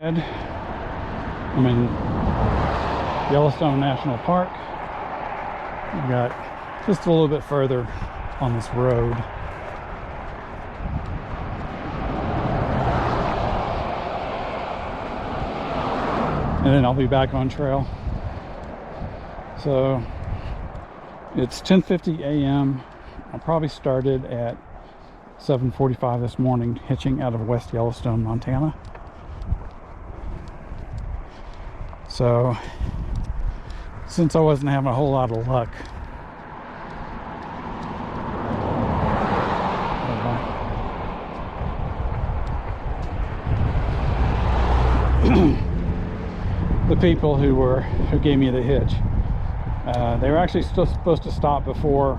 I'm in Yellowstone National Park. We've got just a little bit further on this road. And then I'll be back on trail. So it's 10:50 a.m. I probably started at 7:45 this morning hitching out of West Yellowstone, Montana. So since I wasn't having a whole lot of luck, the people who gave me the hitch, they were actually still supposed to stop before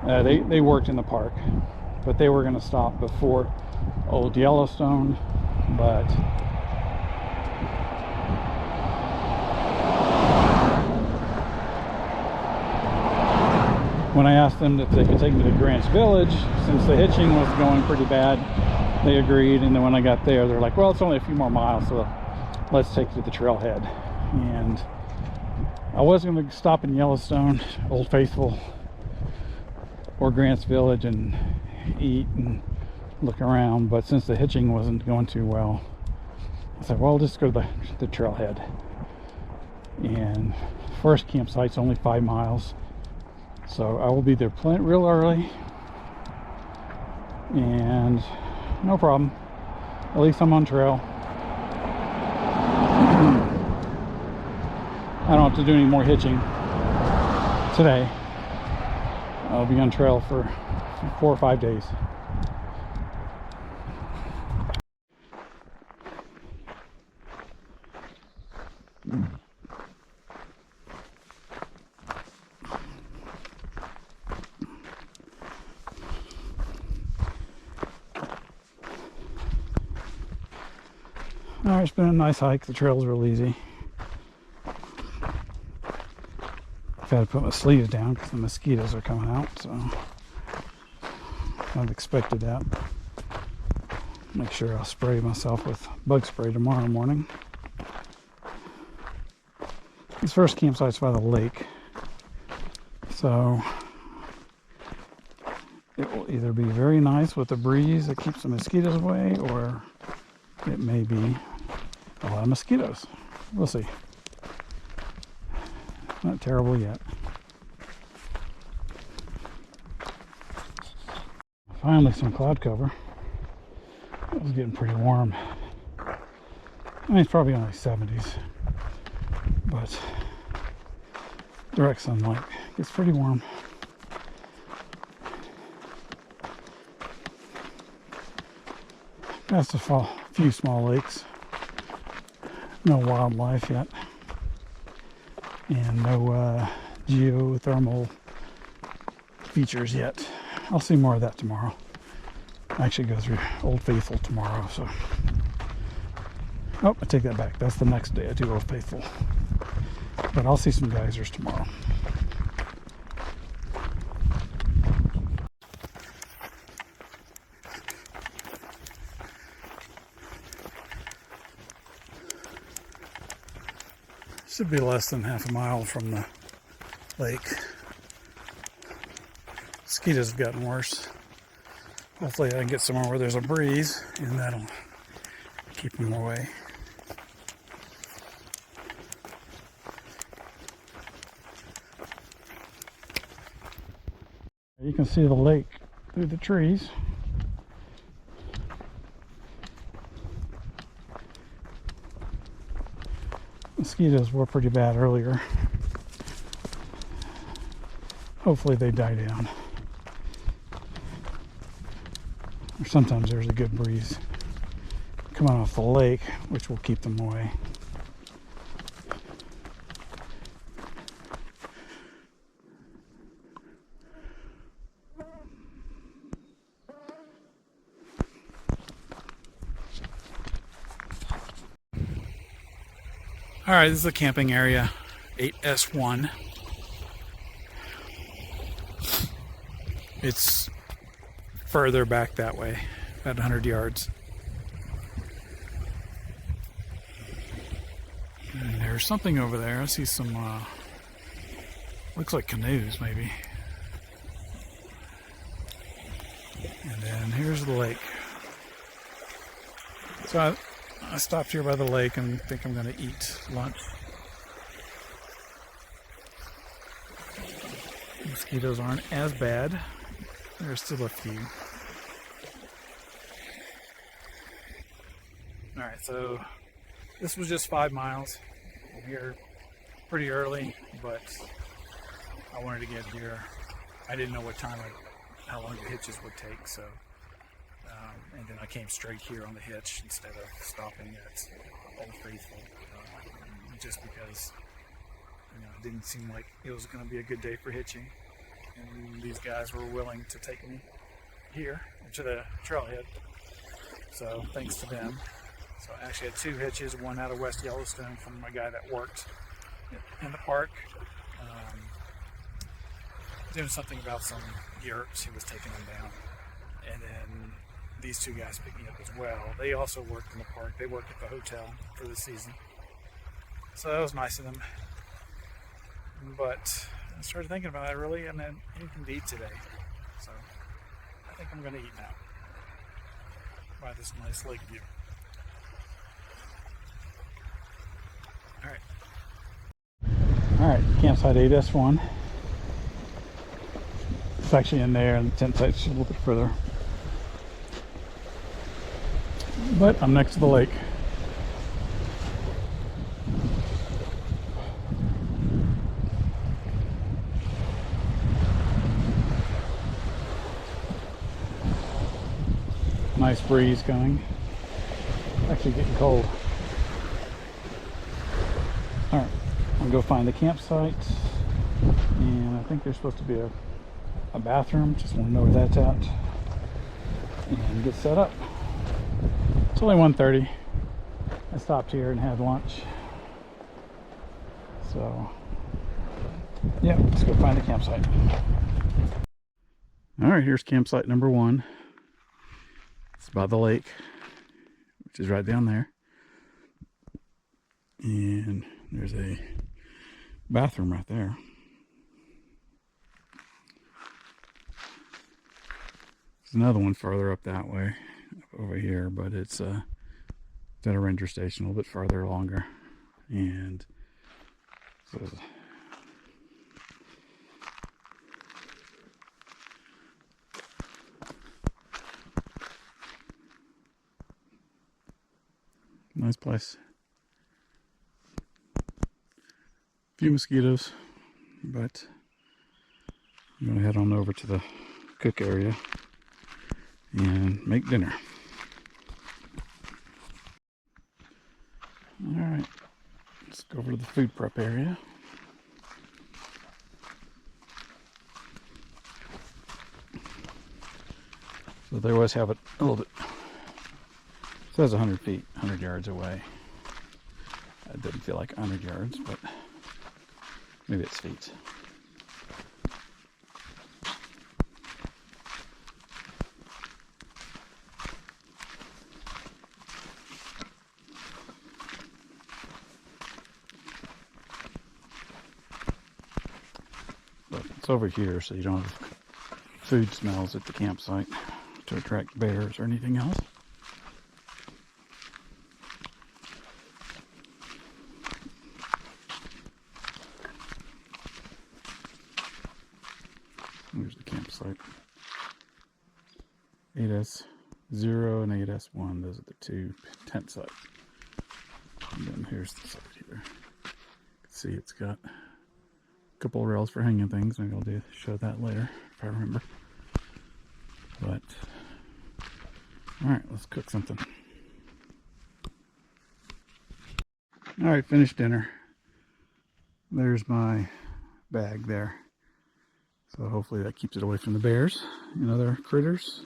they worked in the park, but they were going to stop before Old Yellowstone. But when I asked them if they could take me to Grant's Village, since the hitching was going pretty bad, they agreed. And then when I got there, they're like, well, it's only a few more miles, so let's take you to the trailhead. And I was going to stop in Yellowstone, Old Faithful, or Grant's Village and eat and look around, but since the hitching wasn't going too well, I said, well, I'll just go to the trailhead. And first campsite's only 5 miles, so I will be there real early, and no problem. At least I'm on trail. I don't have to do any more hitching today. I'll be on trail for 4 or 5 days. Alright, it's been a nice hike. The trail's real easy. I've had to put my sleeves down because the mosquitoes are coming out, so I've expected that. Make sure I'll spray myself with bug spray tomorrow morning. This first campsite's by the lake, so it will either be very nice with the breeze that keeps the mosquitoes away, or it may be a lot of mosquitoes. We'll see. Not terrible yet. Finally some cloud cover. It was getting pretty warm. I mean, it's probably only 70s, but direct sunlight gets pretty warm. Passed a few small lakes. No wildlife yet, and no geothermal features yet. I'll see more of that tomorrow. I actually go through Old Faithful tomorrow, so. Oh, I take that back. That's the next day I do Old Faithful. But I'll see some geysers tomorrow. Should be less than half a mile from the lake. Mosquitoes have gotten worse. Hopefully I can get somewhere where there's a breeze, and that'll keep them away. You can see the lake through the trees. Mosquitoes were pretty bad earlier. Hopefully they die down. Or sometimes there's a good breeze coming off the lake, which will keep them away. All right, this is the camping area, 8S1. It's further back that way, about 100 yards. there's something over there. I see some, looks like canoes maybe. And then here's the lake. So I stopped here by the lake and think I'm going to eat lunch. Mosquitoes aren't as bad. There's still a few. Alright, so this was just 5 miles. I'm here pretty early, but I wanted to get here. I didn't know how long the hitches would take, so and then I came straight here on the hitch instead of stopping at Old Faithful, just because it didn't seem like it was going to be a good day for hitching, and these guys were willing to take me here to the trailhead, so thanks to them. So I actually had 2 hitches, one out of West Yellowstone from a guy that worked in the park, doing something about some yurts. He was taking them down, and then these 2 guys picked me up as well. They also worked in the park. They worked at the hotel for the season, so that was nice of them. But I started thinking about it. I really haven't had anything to eat today, so I think I'm going to eat now by this nice lake view. Alright, campsite 8S1. It's actually in there, and the tent site's a little bit further. But I'm next to the lake. Nice breeze going. Actually getting cold. Alright, I'm gonna go find the campsite, and I think there's supposed to be a bathroom. Just want to know where that's at and get set up. It's only 1:30. I stopped here and had lunch, so yeah, let's go find the campsite. Alright, here's campsite number 1. It's by the lake, which is right down there, and there's a bathroom right there. There's another one further up that way, up over here, but it's at a ranger station a little bit farther longer. And so nice place. Few mosquitoes, but I'm gonna head on over to the cook area and make dinner. Alright, let's go over to the food prep area. So they always have it a little bit, it says 100 feet, 100 yards away. It didn't feel like 100 yards, but maybe it's feet. But it's over here, so you don't have food smells at the campsite to attract bears or anything else. Here's the campsite. 8S0 and 8S1, those are the 2 tent sites. And then here's the site here. You can see it's got a couple of rails for hanging things. Maybe I'll show that later if I remember. But alright, let's cook something. Alright, finished dinner. There's my bag there. So hopefully that keeps it away from the bears and other critters.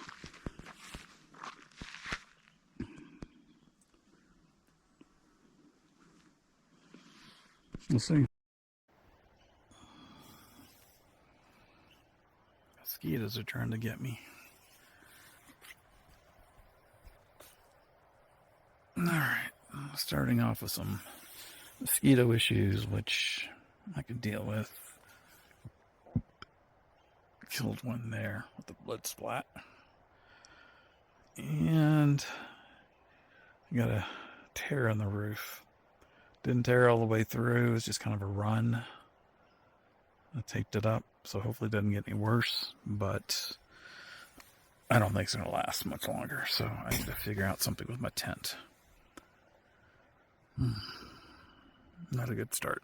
We'll see. Mosquitoes are trying to get me. Alright, starting off with some mosquito issues, which I could deal with. Killed one there with the blood splat. And I got a tear on the roof. Didn't tear all the way through, it was just kind of a run. I taped it up, so hopefully it doesn't get any worse, but I don't think it's going to last much longer, so I need to figure out something with my tent. Not a good start.